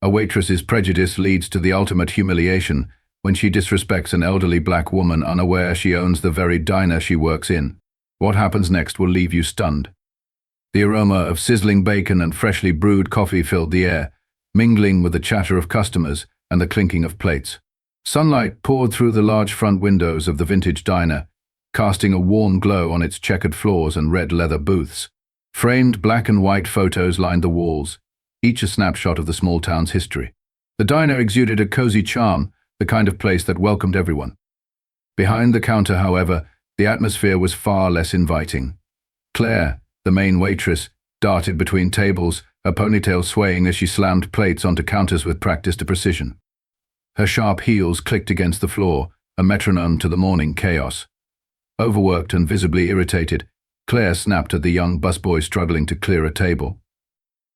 A waitress's prejudice leads to the ultimate humiliation when she disrespects an elderly black woman unaware she owns the very diner she works in. What happens next will leave you stunned. The aroma of sizzling bacon and freshly brewed coffee filled the air, mingling with the chatter of customers and the clinking of plates. Sunlight poured through the large front windows of the vintage diner, casting a warm glow on its checkered floors and red leather booths. Framed black and white photos lined the walls, each a snapshot of the small town's history. The diner exuded a cozy charm, the kind of place that welcomed everyone. Behind the counter, however, the atmosphere was far less inviting. Claire, the main waitress, darted between tables, her ponytail swaying as she slammed plates onto counters with practiced precision. Her sharp heels clicked against the floor, a metronome to the morning chaos. Overworked and visibly irritated, Claire snapped at the young busboy struggling to clear a table.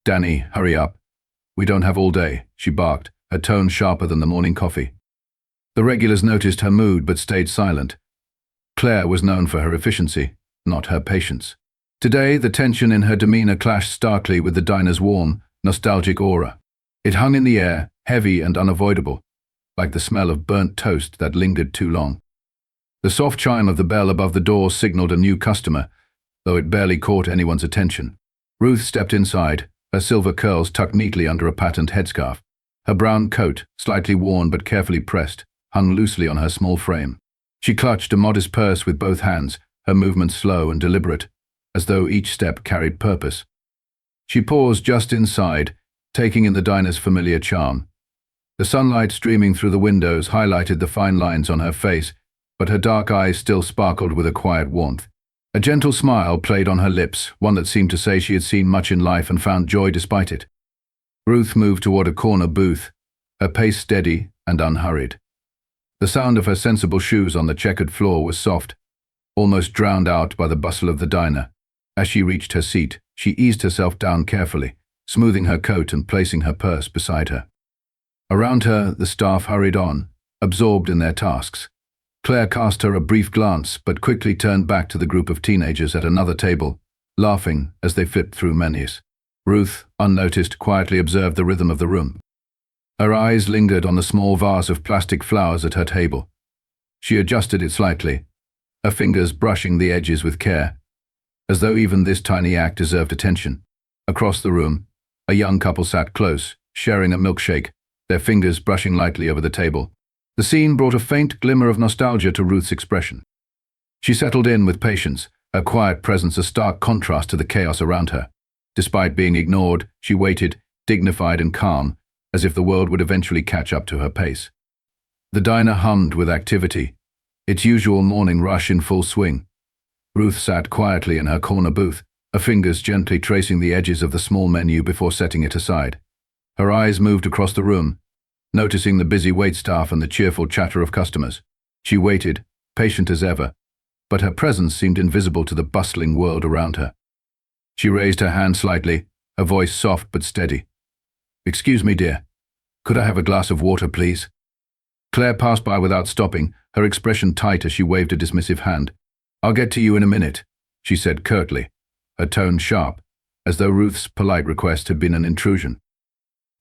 "Danny, hurry up. We don't have all day," she barked, her tone sharper than the morning coffee. The regulars noticed her mood but stayed silent. Claire was known for her efficiency, not her patience. Today, the tension in her demeanor clashed starkly with the diner's warm, nostalgic aura. It hung in the air, heavy and unavoidable, like the smell of burnt toast that lingered too long. The soft chime of the bell above the door signaled a new customer, though it barely caught anyone's attention. Ruth stepped inside, her silver curls tucked neatly under a patterned headscarf. Her brown coat, slightly worn but carefully pressed, hung loosely on her small frame. She clutched a modest purse with both hands, her movements slow and deliberate, as though each step carried purpose. She paused just inside, taking in the diner's familiar charm. The sunlight streaming through the windows highlighted the fine lines on her face, but her dark eyes still sparkled with a quiet warmth. A gentle smile played on her lips, one that seemed to say she had seen much in life and found joy despite it. Ruth moved toward a corner booth, her pace steady and unhurried. The sound of her sensible shoes on the checkered floor was soft, almost drowned out by the bustle of the diner. As she reached her seat, she eased herself down carefully, smoothing her coat and placing her purse beside her. Around her, the staff hurried on, absorbed in their tasks. Claire cast her a brief glance, but quickly turned back to the group of teenagers at another table, laughing as they flipped through menus. Ruth, unnoticed, quietly observed the rhythm of the room. Her eyes lingered on the small vase of plastic flowers at her table. She adjusted it slightly, her fingers brushing the edges with care, as though even this tiny act deserved attention. Across the room, a young couple sat close, sharing a milkshake, their fingers brushing lightly over the table. The scene brought a faint glimmer of nostalgia to Ruth's expression. She settled in with patience, her quiet presence a stark contrast to the chaos around her. Despite being ignored, she waited, dignified and calm, as if the world would eventually catch up to her pace. The diner hummed with activity, its usual morning rush in full swing. Ruth sat quietly in her corner booth, her fingers gently tracing the edges of the small menu before setting it aside. Her eyes moved across the room, noticing the busy waitstaff and the cheerful chatter of customers. She waited, patient as ever, but her presence seemed invisible to the bustling world around her. She raised her hand slightly, her voice soft but steady. "Excuse me, dear. Could I have a glass of water, please?" Claire passed by without stopping, her expression tight as she waved a dismissive hand. "I'll get to you in a minute," she said curtly, her tone sharp, as though Ruth's polite request had been an intrusion.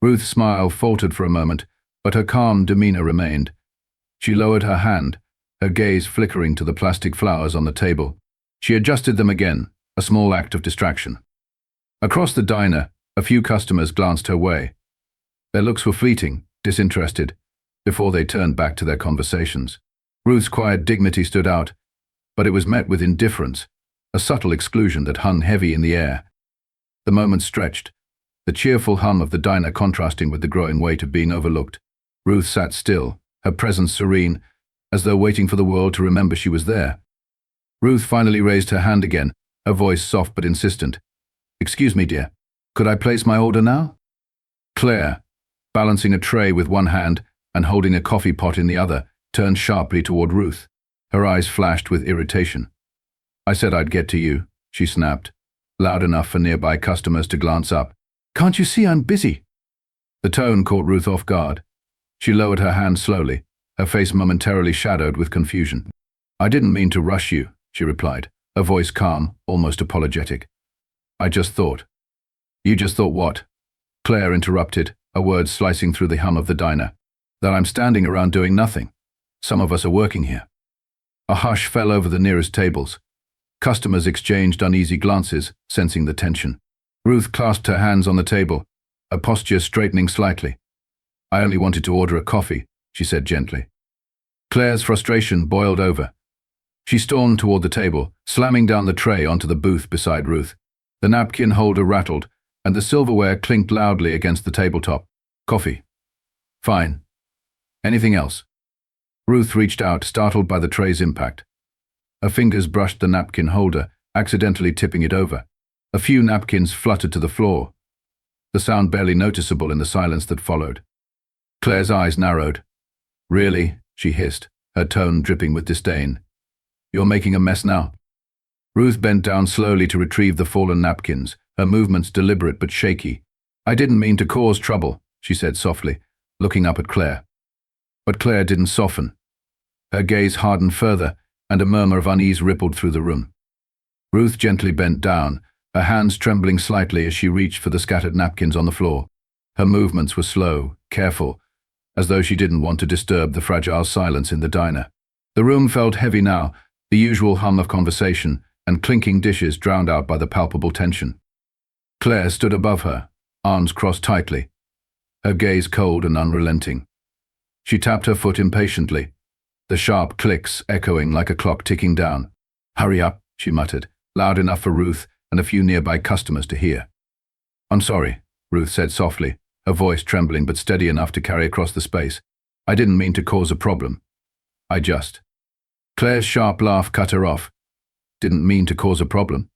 Ruth's smile faltered for a moment, but her calm demeanor remained. She lowered her hand, her gaze flickering to the plastic flowers on the table. She adjusted them again, a small act of distraction. Across the diner, a few customers glanced her way. Their looks were fleeting, disinterested, before they turned back to their conversations. Ruth's quiet dignity stood out, but it was met with indifference, a subtle exclusion that hung heavy in the air. The moment stretched, the cheerful hum of the diner contrasting with the growing weight of being overlooked. Ruth sat still, her presence serene, as though waiting for the world to remember she was there. Ruth finally raised her hand again, her voice soft but insistent. "Excuse me, dear. Could I place my order now?" Claire, balancing a tray with one hand and holding a coffee pot in the other, turned sharply toward Ruth. Her eyes flashed with irritation. "I said I'd get to you," she snapped, loud enough for nearby customers to glance up. "Can't you see I'm busy?" The tone caught Ruth off guard. She lowered her hand slowly, her face momentarily shadowed with confusion. "I didn't mean to rush you," she replied, her voice calm, almost apologetic. "I just thought." "You just thought what?" Claire interrupted, a word slicing through the hum of the diner. That I'm standing around doing nothing. Some of us are working here. A hush fell over the nearest tables. Customers exchanged uneasy glances, sensing the tension. Ruth clasped her hands on the table, her posture straightening slightly. I only wanted to order a coffee, she said gently. Claire's frustration boiled over. She stormed toward the table, slamming down the tray onto the booth beside Ruth. The napkin holder rattled, and the silverware clinked loudly against the tabletop. Coffee. Fine. Anything else? Ruth reached out, startled by the tray's impact. Her fingers brushed the napkin holder, accidentally tipping it over. A few napkins fluttered to the floor, the sound barely noticeable in the silence that followed. Claire's eyes narrowed. Really? She hissed, her tone dripping with disdain. You're making a mess now? Ruth bent down slowly to retrieve the fallen napkins, her movements deliberate but shaky. I didn't mean to cause trouble, she said softly, looking up at Claire. But Claire didn't soften. Her gaze hardened further, and a murmur of unease rippled through the room. Ruth gently bent down, her hands trembling slightly as she reached for the scattered napkins on the floor. Her movements were slow, careful, as though she didn't want to disturb the fragile silence in the diner. The room felt heavy now, the usual hum of conversation and clinking dishes drowned out by the palpable tension. Claire stood above her, arms crossed tightly, her gaze cold and unrelenting. She tapped her foot impatiently, the sharp clicks echoing like a clock ticking down. Hurry up, she muttered, loud enough for Ruth and a few nearby customers to hear. I'm sorry, Ruth said softly, her voice trembling but steady enough to carry across the space. I didn't mean to cause a problem. I just. Claire's sharp laugh cut her off. Didn't mean to cause a problem?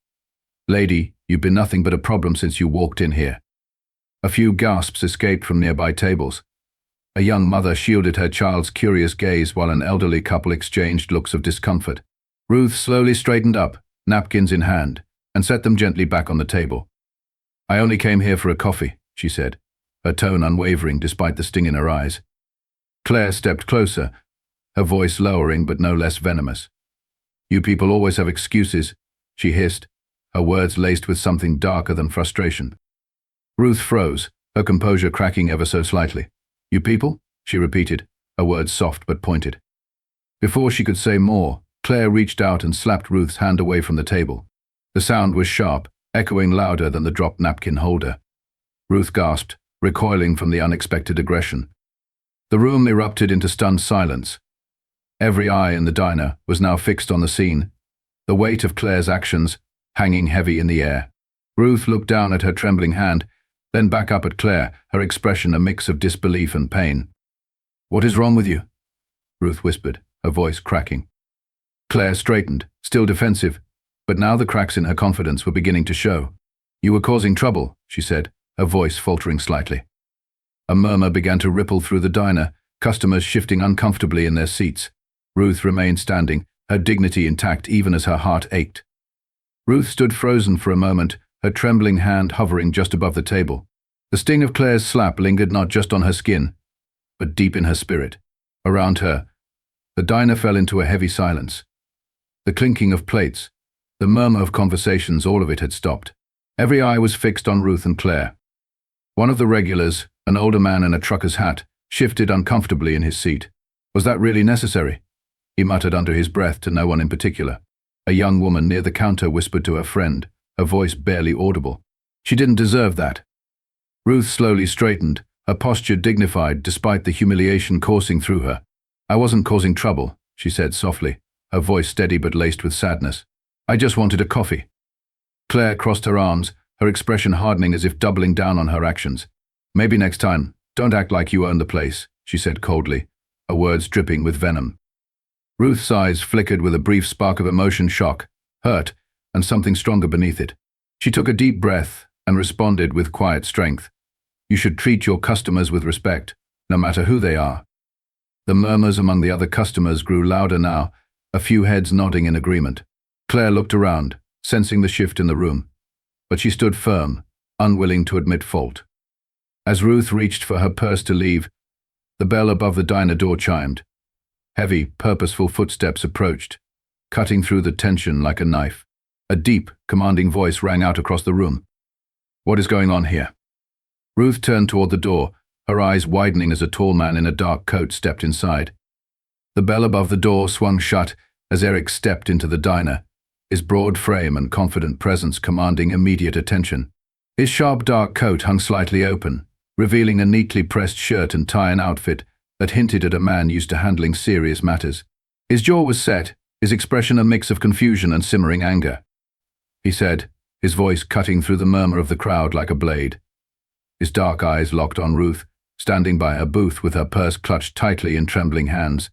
Lady, you've been nothing but a problem since you walked in here. A few gasps escaped from nearby tables. A young mother shielded her child's curious gaze while an elderly couple exchanged looks of discomfort. Ruth slowly straightened up, napkins in hand, and set them gently back on the table. I only came here for a coffee, she said, her tone unwavering despite the sting in her eyes. Claire stepped closer, her voice lowering but no less venomous. You people always have excuses, she hissed, her words laced with something darker than frustration. Ruth froze, her composure cracking ever so slightly. You people? She repeated, her words soft but pointed. Before she could say more, Claire reached out and slapped Ruth's hand away from the table. The sound was sharp, echoing louder than the dropped napkin holder. Ruth gasped, recoiling from the unexpected aggression. The room erupted into stunned silence. Every eye in the diner was now fixed on the scene, the weight of Claire's actions hanging heavy in the air. Ruth looked down at her trembling hand, then back up at Claire, her expression a mix of disbelief and pain. What is wrong with you? Ruth whispered, her voice cracking. Claire straightened, still defensive, but now the cracks in her confidence were beginning to show. You were causing trouble, she said, her voice faltering slightly. A murmur began to ripple through the diner, customers shifting uncomfortably in their seats. Ruth remained standing, her dignity intact even as her heart ached. Ruth stood frozen for a moment, her trembling hand hovering just above the table. The sting of Claire's slap lingered not just on her skin, but deep in her spirit. Around her, the diner fell into a heavy silence. The clinking of plates, the murmur of conversations, all of it had stopped. Every eye was fixed on Ruth and Claire. One of the regulars, an older man in a trucker's hat, shifted uncomfortably in his seat. Was that really necessary? He muttered under his breath to no one in particular. A young woman near the counter whispered to her friend, her voice barely audible. She didn't deserve that. Ruth slowly straightened, her posture dignified despite the humiliation coursing through her. I wasn't causing trouble, she said softly, her voice steady but laced with sadness. I just wanted a coffee. Claire crossed her arms, her expression hardening as if doubling down on her actions. Maybe next time, don't act like you own the place, she said coldly, her words dripping with venom. Ruth's eyes flickered with a brief spark of emotion, shock, hurt, and something stronger beneath it. She took a deep breath and responded with quiet strength. You should treat your customers with respect, no matter who they are. The murmurs among the other customers grew louder now, a few heads nodding in agreement. Claire looked around, sensing the shift in the room, but she stood firm, unwilling to admit fault. As Ruth reached for her purse to leave, the bell above the diner door chimed. Heavy, purposeful footsteps approached, cutting through the tension like a knife. A deep, commanding voice rang out across the room. What is going on here? Ruth turned toward the door, her eyes widening as a tall man in a dark coat stepped inside. The bell above the door swung shut as Eric stepped into the diner, his broad frame and confident presence commanding immediate attention. His sharp dark coat hung slightly open, revealing a neatly pressed shirt and tie and outfit that hinted at a man used to handling serious matters. His jaw was set, his expression a mix of confusion and simmering anger. He said, his voice cutting through the murmur of the crowd like a blade. His dark eyes locked on Ruth, standing by her booth with her purse clutched tightly in trembling hands.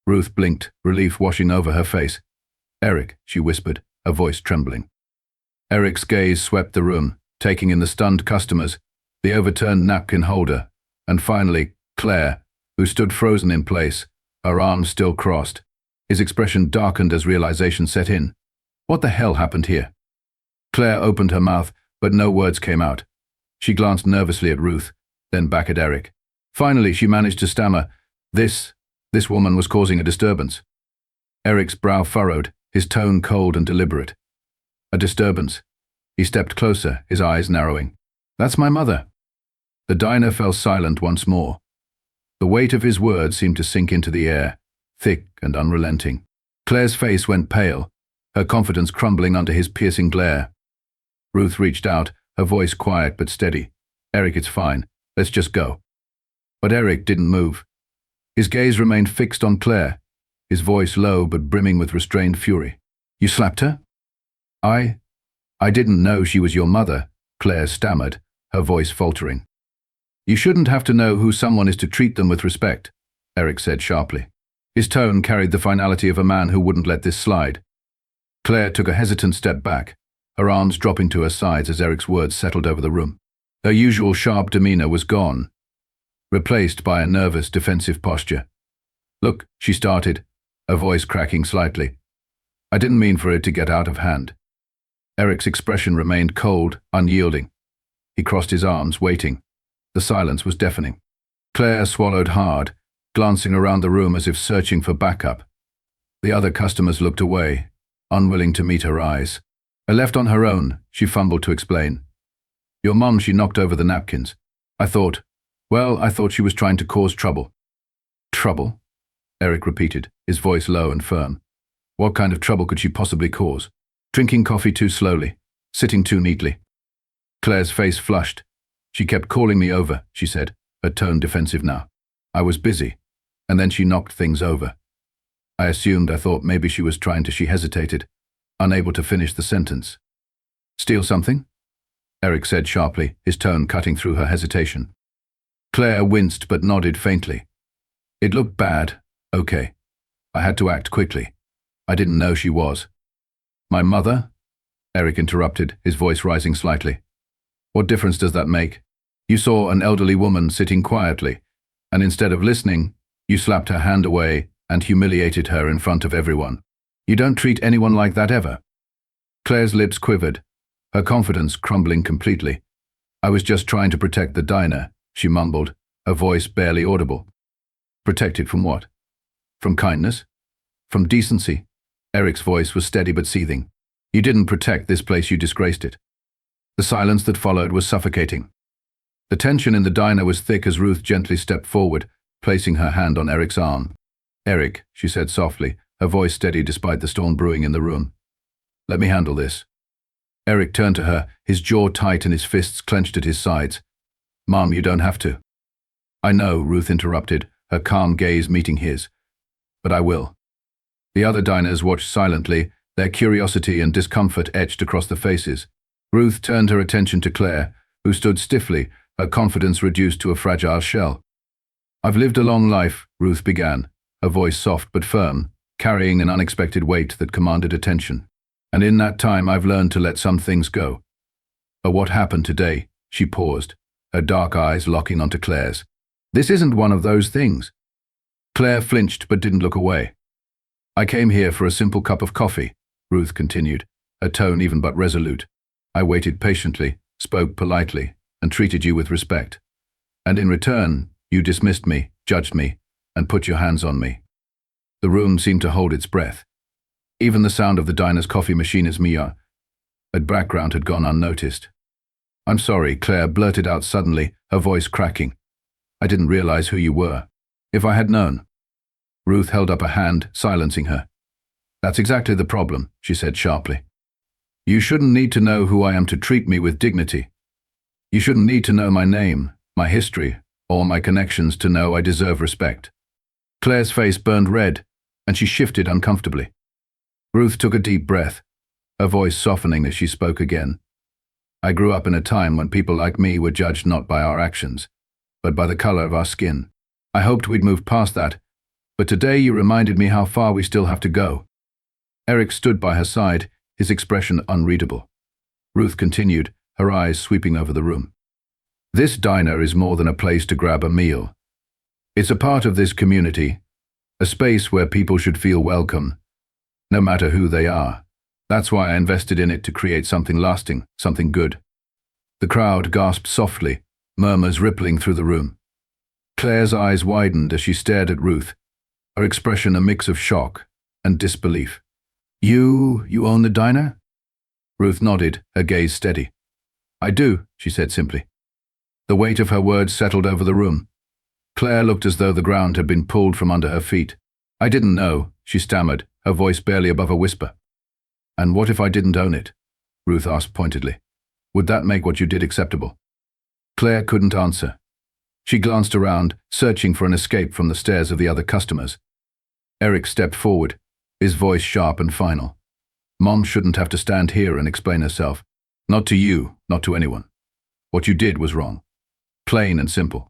Ruth blinked, relief washing over her face. "Eric," she whispered, her voice trembling. Eric's gaze swept the room, taking in the stunned customers, the overturned napkin holder, and finally, Claire, who stood frozen in place, her arms still crossed. His expression darkened as realization set in. What the hell happened here? Claire opened her mouth, but no words came out. She glanced nervously at Ruth, then back at Eric. Finally, she managed to stammer, This woman was causing a disturbance." Eric's brow furrowed, his tone cold and deliberate. "A disturbance." He stepped closer, his eyes narrowing. "That's my mother." The diner fell silent once more. The weight of his words seemed to sink into the air, thick and unrelenting. Claire's face went pale, her confidence crumbling under his piercing glare. Ruth reached out, her voice quiet but steady. "Eric, it's fine. Let's just go." But Eric didn't move. His gaze remained fixed on Claire, his voice low but brimming with restrained fury. "You slapped her?" I didn't know she was your mother," Claire stammered, her voice faltering. "You shouldn't have to know who someone is to treat them with respect," Eric said sharply. His tone carried the finality of a man who wouldn't let this slide. Claire took a hesitant step back, her arms dropping to her sides as Eric's words settled over the room. Her usual sharp demeanor was gone, replaced by a nervous, defensive posture. "Look," she started, her voice cracking slightly. "I didn't mean for it to get out of hand." Eric's expression remained cold, unyielding. He crossed his arms, waiting. The silence was deafening. Claire swallowed hard, glancing around the room as if searching for backup. The other customers looked away, unwilling to meet her eyes. Left on her own, she fumbled to explain. "Your mum, she knocked over the napkins. I thought she was trying to cause trouble." "Trouble?" Eric repeated, his voice low and firm. "What kind of trouble could she possibly cause? Drinking coffee too slowly, sitting too neatly." Claire's face flushed. "She kept calling me over," she said, her tone defensive now. "I was busy, and then she knocked things over. I thought maybe she was trying to..." She hesitated, unable to finish the sentence. "Steal something?" Eric said sharply, his tone cutting through her hesitation. Claire winced but nodded faintly. "It looked bad. Okay. I had to act quickly. I didn't know she was." "My mother?" Eric interrupted, his voice rising slightly. "What difference does that make? You saw an elderly woman sitting quietly, and instead of listening, you slapped her hand away and humiliated her in front of everyone. You don't treat anyone like that ever." Claire's lips quivered, her confidence crumbling completely. "I was just trying to protect the diner," she mumbled, her voice barely audible. "Protected from what? From kindness? From decency?" Eric's voice was steady but seething. "You didn't protect this place, you disgraced it." The silence that followed was suffocating. The tension in the diner was thick as Ruth gently stepped forward, placing her hand on Eric's arm. "Eric," she said softly, her voice steady despite the storm brewing in the room. "Let me handle this." Eric turned to her, his jaw tight and his fists clenched at his sides. "Mom, you don't have to." "I know," Ruth interrupted, her calm gaze meeting his. "But I will." The other diners watched silently, their curiosity and discomfort etched across the faces. Ruth turned her attention to Claire, who stood stiffly, her confidence reduced to a fragile shell. "I've lived a long life," Ruth began, her voice soft but firm, carrying an unexpected weight that commanded attention. "And in that time I've learned to let some things go. But what happened today?" She paused, her dark eyes locking onto Claire's. "This isn't one of those things." Claire flinched but didn't look away. "I came here for a simple cup of coffee," Ruth continued, her tone even but resolute. "I waited patiently, spoke politely, and treated you with respect. And in return, you dismissed me, judged me, and put your hands on me." The room seemed to hold its breath. Even the sound of the diner's coffee machine's background had gone unnoticed. "I'm sorry," Claire blurted out suddenly, her voice cracking. I didn't realize who you were. If I had known. Ruth held up a hand, silencing her. That's exactly the problem, she said sharply. You shouldn't need to know who I am to treat me with dignity. You shouldn't need to know my name, my history, or my connections to know I deserve respect. Claire's face burned red, and she shifted uncomfortably. Ruth took a deep breath, her voice softening as she spoke again. I grew up in a time when people like me were judged not by our actions, but by the color of our skin. I hoped we'd moved past that, but today you reminded me how far we still have to go. Eric stood by her side, his expression unreadable. Ruth continued, her eyes sweeping over the room. This diner is more than a place to grab a meal. It's a part of this community, a space where people should feel welcome, no matter who they are. That's why I invested in it, to create something lasting, something good. The crowd gasped softly, murmurs rippling through the room. Claire's eyes widened as she stared at Ruth, her expression a mix of shock and disbelief. You own the diner? Ruth nodded, her gaze steady. I do, she said simply. The weight of her words settled over the room. Claire looked as though the ground had been pulled from under her feet. I didn't know, she stammered, her voice barely above a whisper. And what if I didn't own it? Ruth asked pointedly. Would that make what you did acceptable? Claire couldn't answer. She glanced around, searching for an escape from the stares of the other customers. Eric stepped forward, his voice sharp and final. Mom shouldn't have to stand here and explain herself. Not to you, not to anyone. What you did was wrong. Plain and simple.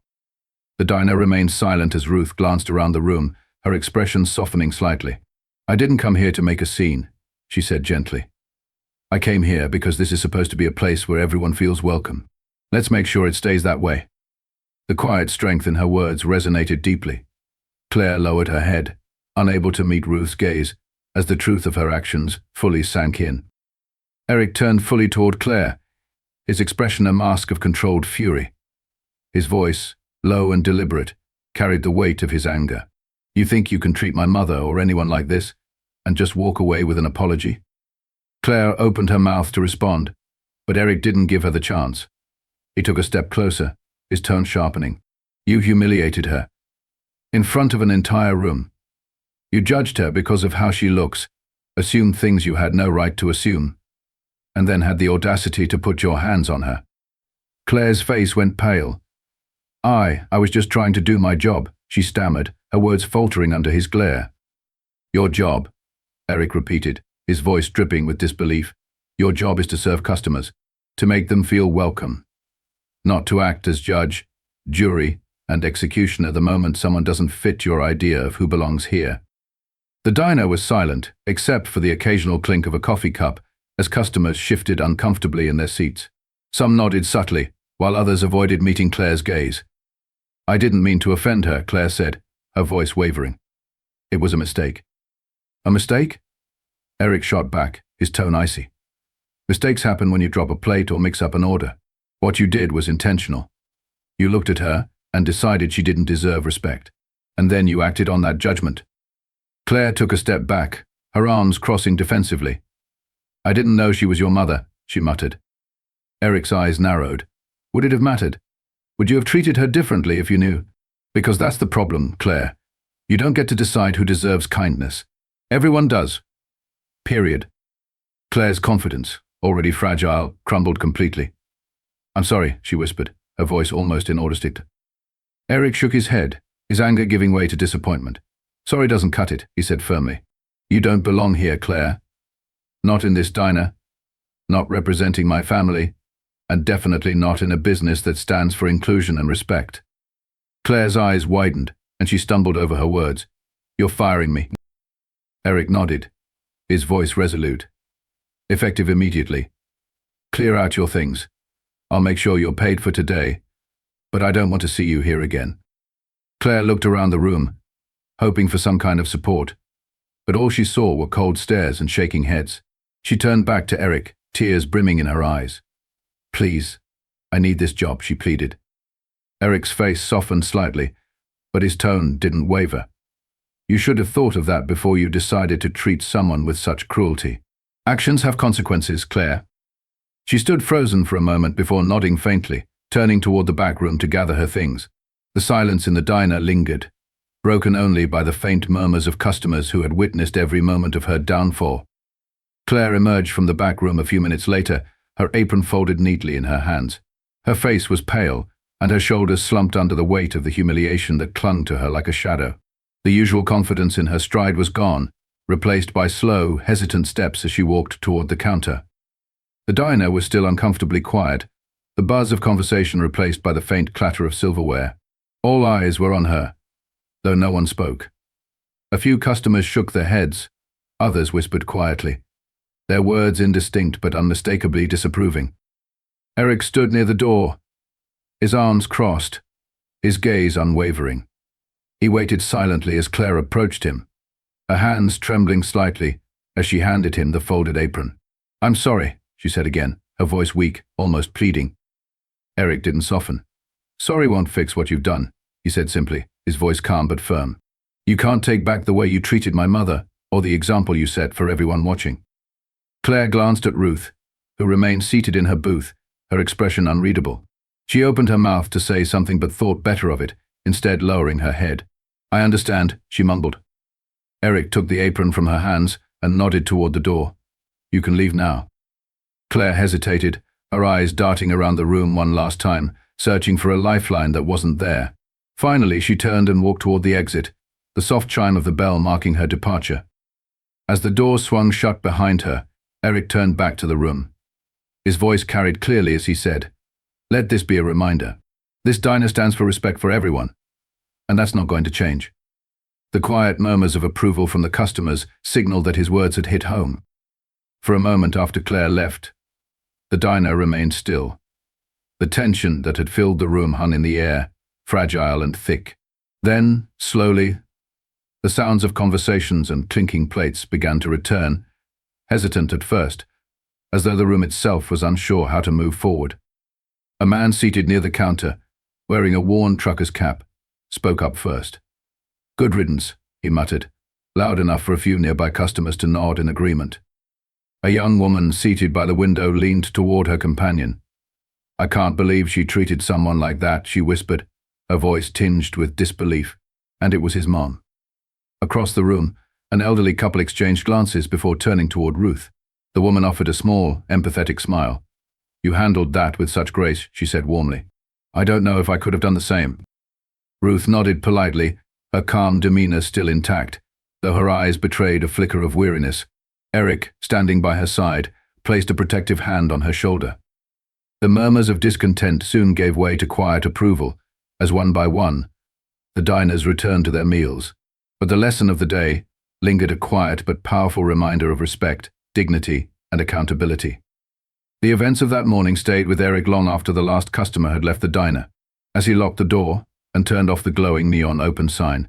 The diner remained silent as Ruth glanced around the room, her expression softening slightly. I didn't come here to make a scene, she said gently. I came here because this is supposed to be a place where everyone feels welcome. Let's make sure it stays that way. The quiet strength in her words resonated deeply. Claire lowered her head, unable to meet Ruth's gaze, as the truth of her actions fully sank in. Eric turned fully toward Claire, his expression a mask of controlled fury. His voice, low and deliberate, carried the weight of his anger. You think you can treat my mother or anyone like this, and just walk away with an apology? Claire opened her mouth to respond, but Eric didn't give her the chance. He took a step closer, his tone sharpening. You humiliated her. In front of an entire room. You judged her because of how she looks, assumed things you had no right to assume, and then had the audacity to put your hands on her. Claire's face went pale. I was just trying to do my job, she stammered, her words faltering under his glare. Your job, Eric repeated, his voice dripping with disbelief. Your job is to serve customers, to make them feel welcome. Not to act as judge, jury, and executioner the moment someone doesn't fit your idea of who belongs here. The diner was silent, except for the occasional clink of a coffee cup as customers shifted uncomfortably in their seats. Some nodded subtly, while others avoided meeting Claire's gaze. I didn't mean to offend her, Claire said, her voice wavering. It was a mistake. A mistake? Eric shot back, his tone icy. Mistakes happen when you drop a plate or mix up an order. What you did was intentional. You looked at her and decided she didn't deserve respect. And then you acted on that judgment. Claire took a step back, her arms crossing defensively. I didn't know she was your mother, she muttered. Eric's eyes narrowed. Would it have mattered? Would you have treated her differently if you knew? Because that's the problem, Claire. You don't get to decide who deserves kindness. Everyone does. Period. Claire's confidence, already fragile, crumbled completely. I'm sorry, she whispered, her voice almost inaudible. Eric shook his head, his anger giving way to disappointment. Sorry doesn't cut it, he said firmly. You don't belong here, Claire. Not in this diner. Not representing my family. And definitely not in a business that stands for inclusion and respect. Claire's eyes widened, and she stumbled over her words. You're firing me. Eric nodded, his voice resolute. Effective immediately. Clear out your things. I'll make sure you're paid for today, but I don't want to see you here again. Claire looked around the room, hoping for some kind of support, but all she saw were cold stares and shaking heads. She turned back to Eric, tears brimming in her eyes. Please, I need this job, she pleaded. Eric's face softened slightly, but his tone didn't waver. You should have thought of that before you decided to treat someone with such cruelty. Actions have consequences, Claire. She stood frozen for a moment before nodding faintly, turning toward the back room to gather her things. The silence in the diner lingered, broken only by the faint murmurs of customers who had witnessed every moment of her downfall. Claire emerged from the back room a few minutes later, her apron folded neatly in her hands. Her face was pale, and her shoulders slumped under the weight of the humiliation that clung to her like a shadow. The usual confidence in her stride was gone, replaced by slow, hesitant steps as she walked toward the counter. The diner was still uncomfortably quiet, the buzz of conversation replaced by the faint clatter of silverware. All eyes were on her, though no one spoke. A few customers shook their heads, others whispered quietly, their words indistinct but unmistakably disapproving. Eric stood near the door, his arms crossed, his gaze unwavering. He waited silently as Claire approached him, her hands trembling slightly as she handed him the folded apron. "I'm sorry," she said again, her voice weak, almost pleading. Eric didn't soften. "Sorry won't fix what you've done," he said simply, his voice calm but firm. "You can't take back the way you treated my mother, or the example you set for everyone watching." Claire glanced at Ruth, who remained seated in her booth, her expression unreadable. She opened her mouth to say something but thought better of it, instead lowering her head. "I understand," she mumbled. Eric took the apron from her hands and nodded toward the door. "You can leave now." Claire hesitated, her eyes darting around the room one last time, searching for a lifeline that wasn't there. Finally, she turned and walked toward the exit, the soft chime of the bell marking her departure. As the door swung shut behind her, Eric turned back to the room. His voice carried clearly as he said, "Let this be a reminder. This diner stands for respect for everyone, and that's not going to change." The quiet murmurs of approval from the customers signaled that his words had hit home. For a moment after Claire left, the diner remained still. The tension that had filled the room hung in the air, fragile and thick. Then, slowly, the sounds of conversations and clinking plates began to return, hesitant at first, as though the room itself was unsure how to move forward. A man seated near the counter, wearing a worn trucker's cap, spoke up first. "Good riddance," he muttered, loud enough for a few nearby customers to nod in agreement. A young woman seated by the window leaned toward her companion. "I can't believe she treated someone like that," she whispered, her voice tinged with disbelief, and it was his mom. Across the room, an elderly couple exchanged glances before turning toward Ruth. The woman offered a small, empathetic smile. "You handled that with such grace," she said warmly. "I don't know if I could have done the same." Ruth nodded politely, her calm demeanor still intact, though her eyes betrayed a flicker of weariness. Eric, standing by her side, placed a protective hand on her shoulder. The murmurs of discontent soon gave way to quiet approval, as one by one, the diners returned to their meals. But the lesson of the day lingered, a quiet but powerful reminder of respect, dignity, and accountability. The events of that morning stayed with Eric long after the last customer had left the diner. As he locked the door and turned off the glowing neon open sign,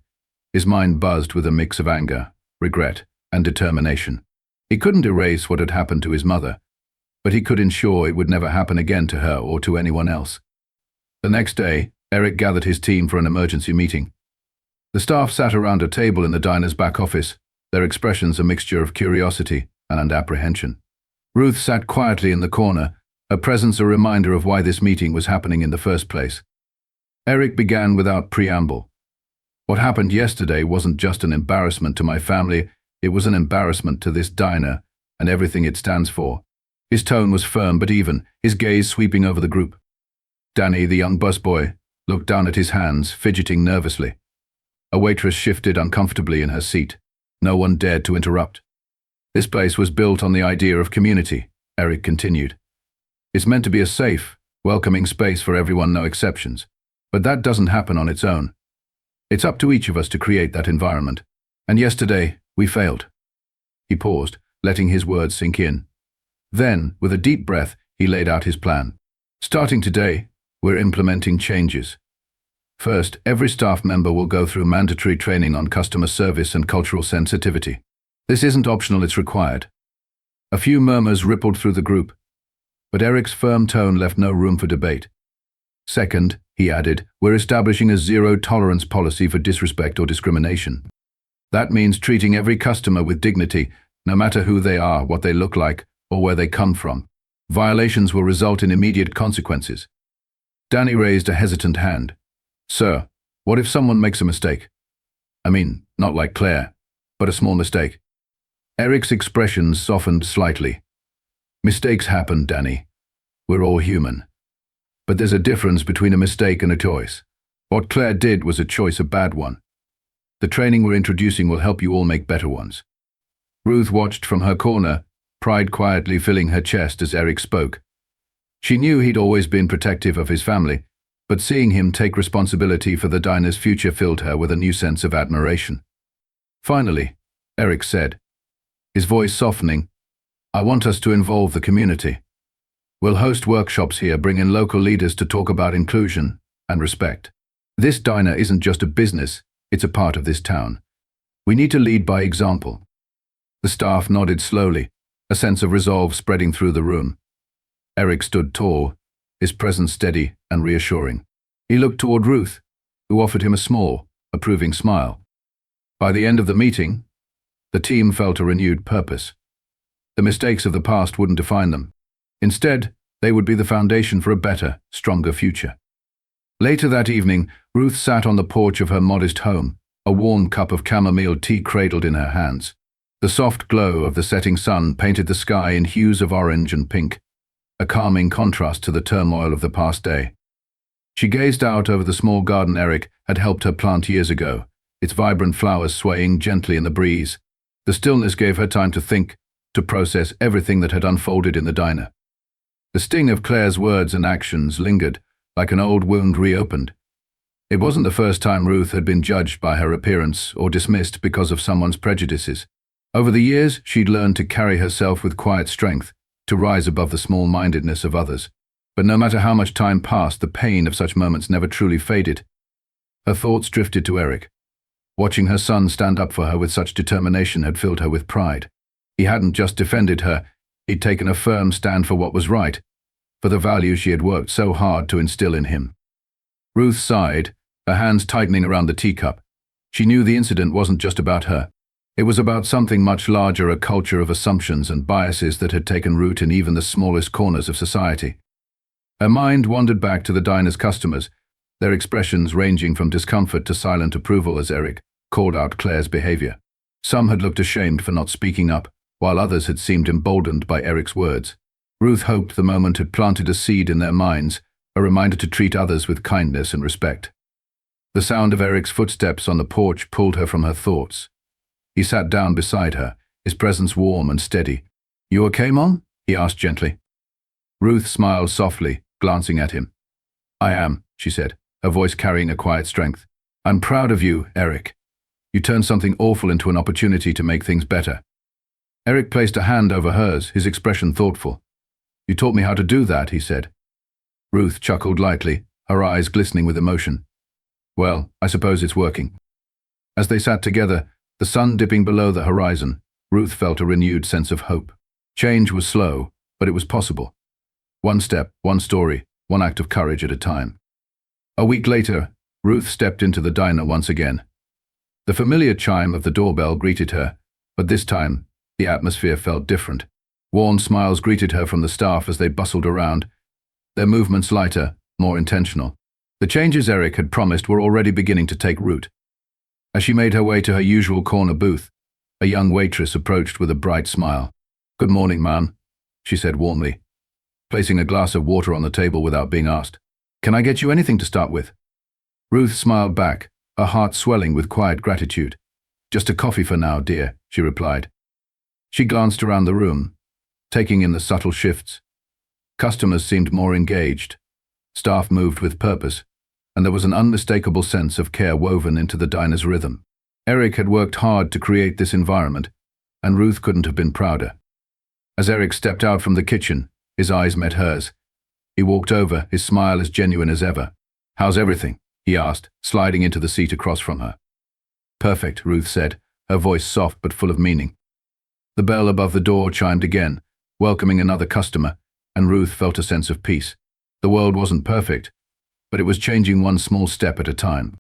his mind buzzed with a mix of anger, regret, and determination. He couldn't erase what had happened to his mother, but he could ensure it would never happen again to her or to anyone else. The next day, Eric gathered his team for an emergency meeting. The staff sat around a table in the diner's back office, their expressions a mixture of curiosity and apprehension. Ruth sat quietly in the corner, her presence a reminder of why this meeting was happening in the first place. Eric began without preamble. "What happened yesterday wasn't just an embarrassment to my family, it was an embarrassment to this diner and everything it stands for." His tone was firm but even, his gaze sweeping over the group. Danny, the young busboy, looked down at his hands, fidgeting nervously. A waitress shifted uncomfortably in her seat. No one dared to interrupt. "This place was built on the idea of community," Eric continued. "It's meant to be a safe, welcoming space for everyone, no exceptions. But that doesn't happen on its own. It's up to each of us to create that environment. And yesterday, we failed." He paused, letting his words sink in. Then, with a deep breath, he laid out his plan. "Starting today, we're implementing changes. First, every staff member will go through mandatory training on customer service and cultural sensitivity. This isn't optional, it's required." A few murmurs rippled through the group, but Eric's firm tone left no room for debate. "Second," he added, "we're establishing a zero-tolerance policy for disrespect or discrimination. That means treating every customer with dignity, no matter who they are, what they look like, or where they come from. Violations will result in immediate consequences." Danny raised a hesitant hand. "Sir, What if someone makes a mistake? I mean, not like Claire, but a small mistake. Eric's expression softened slightly. Mistakes happen, Danny. We're all human. But there's a difference between a mistake and a choice. What Claire did was a choice, a bad one. The training we're introducing will help you all make better ones. Ruth watched from her corner, pride quietly filling her chest as Eric spoke. She knew he'd always been protective of his family, but seeing him take responsibility for the diner's future filled her with a new sense of admiration. Finally, Eric said, his voice softening, I want us to involve the community. We'll host workshops here, bring in local leaders to talk about inclusion and respect. This diner isn't just a business, it's a part of this town. We need to lead by example. The staff nodded slowly, a sense of resolve spreading through the room. Eric stood tall, his presence steady and reassuring. He looked toward Ruth, who offered him a small, approving smile. By the end of the meeting, the team felt a renewed purpose. The mistakes of the past wouldn't define them. Instead, they would be the foundation for a better, stronger future. Later that evening, Ruth sat on the porch of her modest home, a warm cup of chamomile tea cradled in her hands. The soft glow of the setting sun painted the sky in hues of orange and pink, a calming contrast to the turmoil of the past day. She gazed out over the small garden Eric had helped her plant years ago, its vibrant flowers swaying gently in the breeze. The stillness gave her time to think, to process everything that had unfolded in the diner. The sting of Claire's words and actions lingered, like an old wound reopened. It wasn't the first time Ruth had been judged by her appearance or dismissed because of someone's prejudices. Over the years, she'd learned to carry herself with quiet strength, to rise above the small-mindedness of others. But no matter how much time passed, the pain of such moments never truly faded. Her thoughts drifted to Eric. Watching her son stand up for her with such determination had filled her with pride. He hadn't just defended her, he'd taken a firm stand for what was right, for the values she had worked so hard to instill in him. Ruth sighed, her hands tightening around the teacup. She knew the incident wasn't just about her. It was about something much larger, a culture of assumptions and biases that had taken root in even the smallest corners of society. Her mind wandered back to the diner's customers, their expressions ranging from discomfort to silent approval as Eric called out Claire's behavior. Some had looked ashamed for not speaking up, while others had seemed emboldened by Eric's words. Ruth hoped the moment had planted a seed in their minds, a reminder to treat others with kindness and respect. The sound of Eric's footsteps on the porch pulled her from her thoughts. He sat down beside her, his presence warm and steady. "You okay, Mom?" he asked gently. Ruth smiled softly, glancing at him. "I am," she said, her voice carrying a quiet strength. "I'm proud of you, Eric. You turned something awful into an opportunity to make things better." Eric placed a hand over hers, his expression thoughtful. "You taught me how to do that," he said. Ruth chuckled lightly, her eyes glistening with emotion. "Well, I suppose it's working." As they sat together, the sun dipping below the horizon, Ruth felt a renewed sense of hope. Change was slow, but it was possible. One step, one story, one act of courage at a time. A week later, Ruth stepped into the diner once again. The familiar chime of the doorbell greeted her, but this time, the atmosphere felt different. Worn smiles greeted her from the staff as they bustled around, their movements lighter, more intentional. The changes Eric had promised were already beginning to take root. As she made her way to her usual corner booth, a young waitress approached with a bright smile. "Good morning, ma'am," she said warmly, placing a glass of water on the table without being asked. "Can I get you anything to start with?" Ruth smiled back, her heart swelling with quiet gratitude. "Just a coffee for now, dear," she replied. She glanced around the room, taking in the subtle shifts. Customers seemed more engaged. Staff moved with purpose, and there was an unmistakable sense of care woven into the diner's rhythm. Eric had worked hard to create this environment, and Ruth couldn't have been prouder. As Eric stepped out from the kitchen, his eyes met hers. He walked over, his smile as genuine as ever. "How's everything?" he asked, sliding into the seat across from her. "Perfect," Ruth said, her voice soft but full of meaning. The bell above the door chimed again, welcoming another customer, and Ruth felt a sense of peace. The world wasn't perfect, but it was changing one small step at a time.